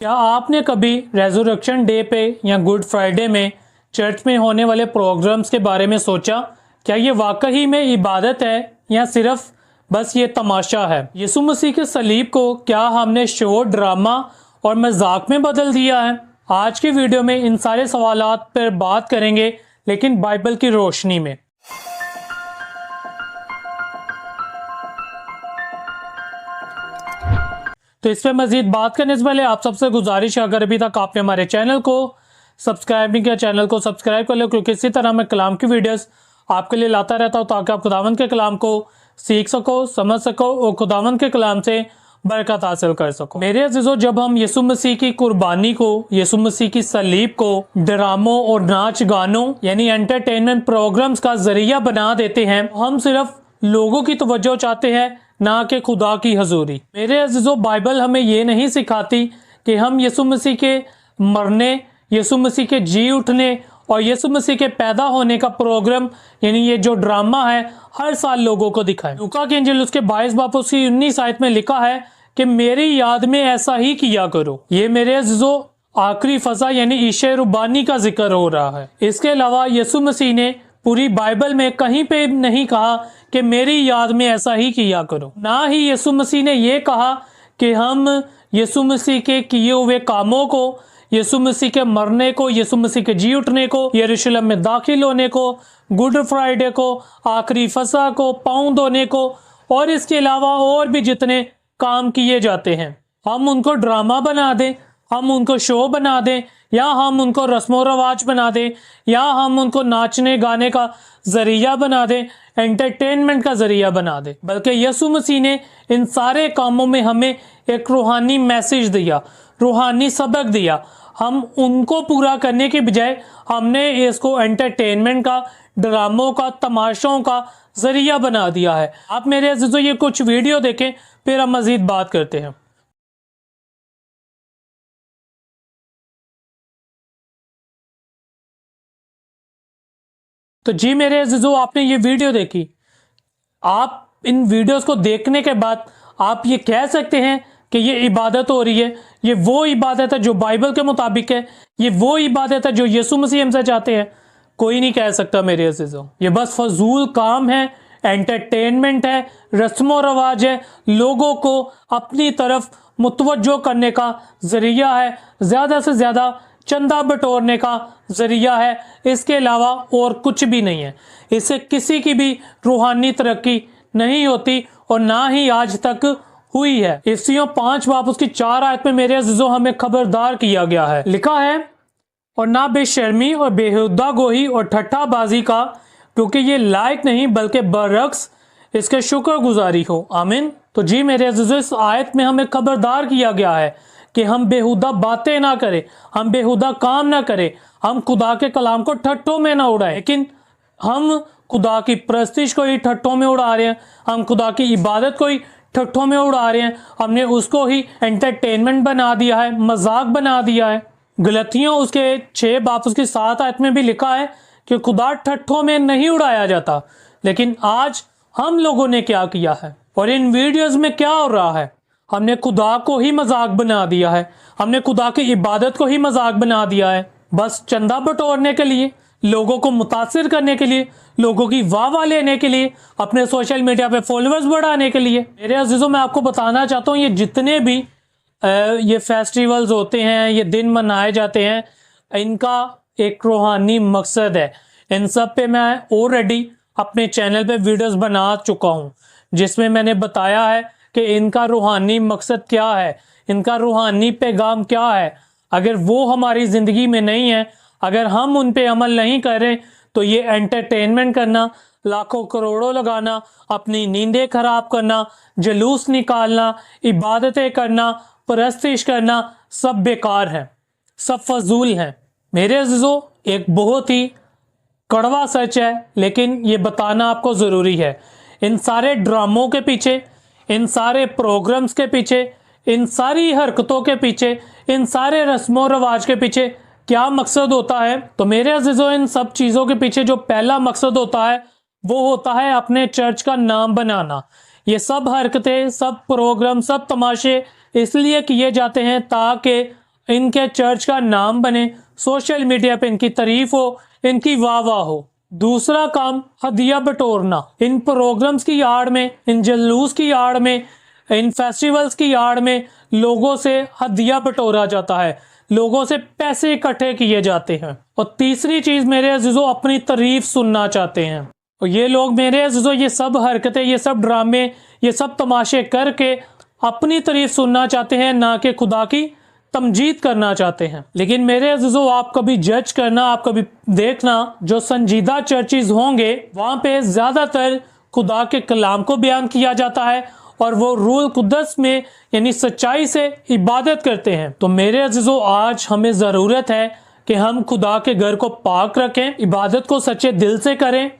क्या आपने कभी रेजरेक्शन डे पे या गुड फ्राइडे में चर्च में होने वाले प्रोग्राम्स के बारे में सोचा? क्या ये वाकई में इबादत है या सिर्फ बस ये तमाशा है? यीशु मसीह के सलीब को क्या हमने शो, ड्रामा और मजाक में बदल दिया है? आज की वीडियो में इन सारे सवालात पर बात करेंगे, लेकिन बाइबल की रोशनी में। तो इस पर मजीद बात करने से पहले आप सबसे गुजारिश है, अगर अभी तक आपने हमारे चैनल को सब्सक्राइब नहीं किया, चैनल को सब्सक्राइब कर लो, क्योंकि इसी तरह मैं कलाम की वीडियोस आपके लिए लाता रहता हूँ ताकि आप खुदावंद के कलाम को सीख सको, समझ सको और खुदावंद के कलाम से बरकत हासिल कर सको। मेरे अजीजों, जब हम यीशु मसीह की कुर्बानी को, यीशु मसीह की सलीब को ड्रामों और नाच गानों यानी एंटरटेनमेंट प्रोग्राम्स का जरिया बना देते हैं, हम सिर्फ लोगों की तवज्जो चाहते हैं, ना कि खुदा की हजूरी। मेरे अजीजों, बाइबल हमें ये नहीं सिखाती कि हम यीशु मसीह के मरने, यीशु मसीह के जी उठने और यीशु मसीह के पैदा होने का प्रोग्राम यानी ये जो ड्रामा है हर साल लोगों को दिखाएं। लूका की इंजील उसके 22 बाब उसकी 19 आयत में लिखा है कि मेरी याद में ऐसा ही किया करो। ये मेरे अजीजों आखिरी फजा यानी ईशा रुबानी का जिक्र हो रहा है। इसके अलावा यीशु मसीह ने पूरी बाइबल में कहीं पे नहीं कहा कि मेरी याद में ऐसा ही किया करो। ना ही यीशु मसीह ने यह कहा कि हम यीशु मसीह के किए हुए कामों को, यीशु मसीह के मरने को, यीशु मसीह के जी उठने को, यरूशलेम में दाखिल होने को, गुड फ्राइडे को, आखिरी फसा को, पाँव धोने को और इसके अलावा और भी जितने काम किए जाते हैं, हम उनको ड्रामा बना दें, हम उनको शो बना दें, या हम उनको रस्मो रवाज बना दें, या हम उनको नाचने गाने का जरिया बना दें, एंटरटेनमेंट का जरिया बना दें। बल्कि यीशु मसीह ने इन सारे कामों में हमें एक रूहानी मैसेज दिया, रूहानी सबक दिया। हम उनको पूरा करने के बजाय हमने इसको एंटरटेनमेंट का, ड्रामों का, तमाशों का जरिया बना दिया है। आप मेरे अजीजों ये कुछ वीडियो देखें, फिर हम मजीद बात करते हैं। तो जी मेरे अजीजों, आपने ये वीडियो देखी। आप इन वीडियोस को देखने के बाद आप ये कह सकते हैं कि ये इबादत हो रही है, ये वो इबादत है जो बाइबल के मुताबिक है, ये वो इबादत है जो यीशु मसीह हमसे चाहते हैं? कोई नहीं कह सकता मेरे अजीजों। ये बस फजूल काम है, एंटरटेनमेंट है, रस्मो रवाज है, लोगों को अपनी तरफ मुतवज्जो करने का जरिया है, ज़्यादा से ज़्यादा चंदा बटोरने का जरिया है। इसके अलावा और कुछ भी नहीं है। इससे किसी की भी रूहानी तरक्की नहीं होती और ना ही आज तक हुई है। इफ्सियों 5 बाब उसकी 4 आयत में मेरे अजीजों हमें खबरदार किया गया है। लिखा है, और ना बेशर्मी और बेहुदा गोही और ठट्ठाबाजी का, क्योंकि ये लायक नहीं बल्कि बरक्स इसके शुक्रगुजारी हो। आमीन। तो जी मेरे अजीजों, इस आयत में हमें खबरदार किया गया है कि हम बेहुदा बातें ना करें, हम बेहुदा काम ना करें, हम खुदा के कलाम को ठट्ठों में ना उड़ाएं। लेकिन हम खुदा की प्रस्तिश को ही ठट्ठों में उड़ा रहे हैं, हम खुदा की इबादत को ही ठट्ठों में उड़ा रहे हैं। हमने उसको ही एंटरटेनमेंट बना दिया है, मजाक बना दिया है। गलतियों उसके 6 बाब उसकी 7 आयत में भी लिखा है कि खुदा ठट्ठों में नहीं उड़ाया जाता। लेकिन आज हम लोगों ने क्या किया है और इन वीडियोस में क्या हो रहा है? हमने खुदा को ही मजाक बना दिया है, हमने खुदा की इबादत को ही मजाक बना दिया है, बस चंदा बटोरने के लिए, लोगों को मुतासिर करने के लिए, लोगों की वाह लेने के लिए, अपने सोशल मीडिया पे फॉलोअर्स बढ़ाने के लिए। मेरे अजीजों, मैं आपको बताना चाहता हूँ, ये जितने भी ये फेस्टिवल्स होते हैं, ये दिन मनाए जाते हैं, इनका एक रूहानी मकसद है। इन सब पे मैं ऑलरेडी अपने चैनल पे वीडियोस बना चुका हूँ, जिसमें मैंने बताया है कि इनका रूहानी मकसद क्या है, इनका रूहानी पैगाम क्या है। अगर वो हमारी ज़िंदगी में नहीं है, अगर हम उन पे अमल नहीं कर रहे, तो ये एंटरटेनमेंट करना, लाखों करोड़ों लगाना, अपनी नींदें खराब करना, जुलूस निकालना, इबादतें करना, परस्तिश करना, सब बेकार है, सब फजूल है। मेरे अजीजों, एक बहुत ही कड़वा सच है, लेकिन ये बताना आपको ज़रूरी है। इन सारे ड्रामों के पीछे, इन सारे प्रोग्राम्स के पीछे, इन सारी हरकतों के पीछे, इन सारे रस्मों रवाज के पीछे क्या मकसद होता है? तो मेरे अजीजों, इन सब चीज़ों के पीछे जो पहला मकसद होता है वो होता है अपने चर्च का नाम बनाना। ये सब हरकतें, सब प्रोग्राम, सब तमाशे इसलिए किए जाते हैं ताकि इनके चर्च का नाम बने, सोशल मीडिया पे इनकी तारीफ हो, इनकी वाह वाह हो। दूसरा काम हदिया बटोरना। इन प्रोग्राम्स की आड़ में, इन जलूस की आड़ में, इन फेस्टिवल्स की आड़ में लोगों से हदिया बटोरा जाता है, लोगों से पैसे इकट्ठे किए जाते हैं। और तीसरी चीज मेरे अजीजों, अपनी तारीफ सुनना चाहते हैं। और ये लोग मेरे अजीजों ये सब हरकतें, ये सब ड्रामे, ये सब तमाशे करके अपनी तारीफ सुनना चाहते हैं, ना कि खुदा की तमजीद करना चाहते हैं। लेकिन मेरे अजीजों आप कभी जज करना, आप कभी देखना, जो संजीदा चर्चेज होंगे वहां पे ज्यादातर खुदा के कलाम को बयान किया जाता है और वो रूल कुदस में यानी सच्चाई से इबादत करते हैं। तो मेरे अजीजों आज हमें ज़रूरत है कि हम खुदा के घर को पाक रखें, इबादत को सच्चे दिल से करें,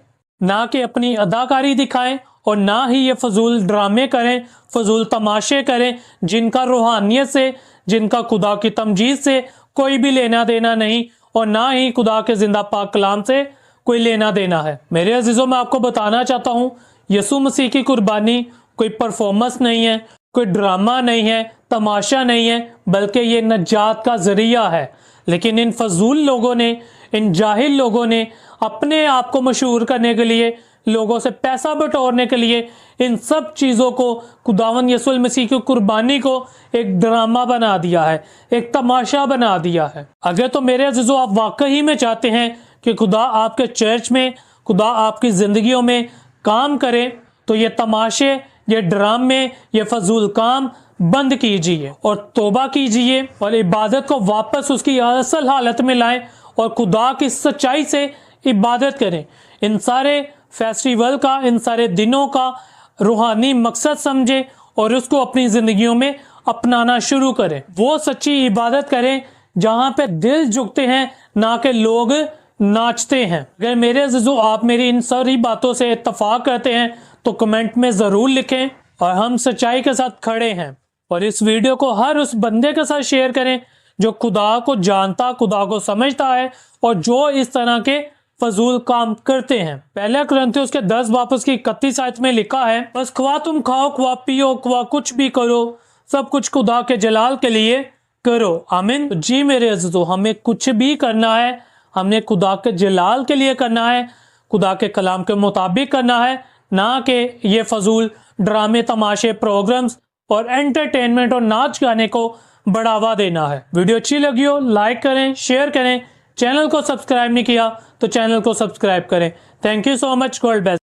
ना कि अपनी अदाकारी दिखाएं और ना ही ये फजूल ड्रामे करें, फजूल तमाशे करें जिनका रूहानियत से, जिनका खुदा की तमजीद से कोई भी लेना देना नहीं और ना ही खुदा के जिंदा पाक कलाम से कोई लेना देना है। मेरे अजीजों मैं आपको बताना चाहता हूँ, यसु मसीह की कुर्बानी कोई परफॉर्मेंस नहीं है, कोई ड्रामा नहीं है, तमाशा नहीं है, बल्कि ये नजात का जरिया है। लेकिन इन फजूल लोगों ने, इन जाहिल लोगों ने अपने आप को मशहूर करने के लिए, लोगों से पैसा बटोरने के लिए इन सब चीज़ों को, खुदावन यसुल मसीह की कुर्बानी को एक ड्रामा बना दिया है, एक तमाशा बना दिया है। अगर तो मेरे अजीजों आप वाकई में चाहते हैं कि खुदा आपके चर्च में, खुदा आपकी ज़िंदगियों में काम करे, तो ये तमाशे, ये ड्रामे, ये फजूल काम बंद कीजिए और तौबा कीजिए और इबादत को वापस उसकी असल हालत में लाएं और खुदा की सच्चाई से इबादत करें। इन सारे फेस्टिवल का, इन सारे दिनों का रूहानी मकसद समझें और उसको अपनी ज़िंदगियों में अपनाना शुरू करें। वो सच्ची इबादत करें जहाँ पे दिल झुकते हैं, ना कि लोग नाचते हैं। अगर मेरे अज़ीज़ों आप मेरी इन सारी बातों से इत्तफाक करते हैं तो कमेंट में ज़रूर लिखें और हम सच्चाई के साथ खड़े हैं। और इस वीडियो को हर उस बंदे के साथ शेयर करें जो खुदा को जानता, खुदा को समझता है और जो इस तरह के फजूल काम करते हैं। पहला कुरिन्थियों के 10 वापस की 31 आयत में लिखा है, बस ख्वा तुम खाओ, ख्वा पियो, ख्वा कुछ भी करो, सब कुछ खुदा के जलाल के लिए करो। आमीन। जी मेरे अज़ीज़ों, हमें कुछ भी करना है, हमने खुदा के जलाल के लिए करना है, खुदा के कलाम के मुताबिक करना है, ना कि ये फजूल ड्रामे, तमाशे, प्रोग्राम्स और एंटरटेनमेंट और नाच गाने को बढ़ावा देना है। वीडियो अच्छी लगी हो लाइक करें, शेयर करें, चैनल को सब्सक्राइब नहीं किया तो चैनल को सब्सक्राइब करें। Thank you so much. God bless.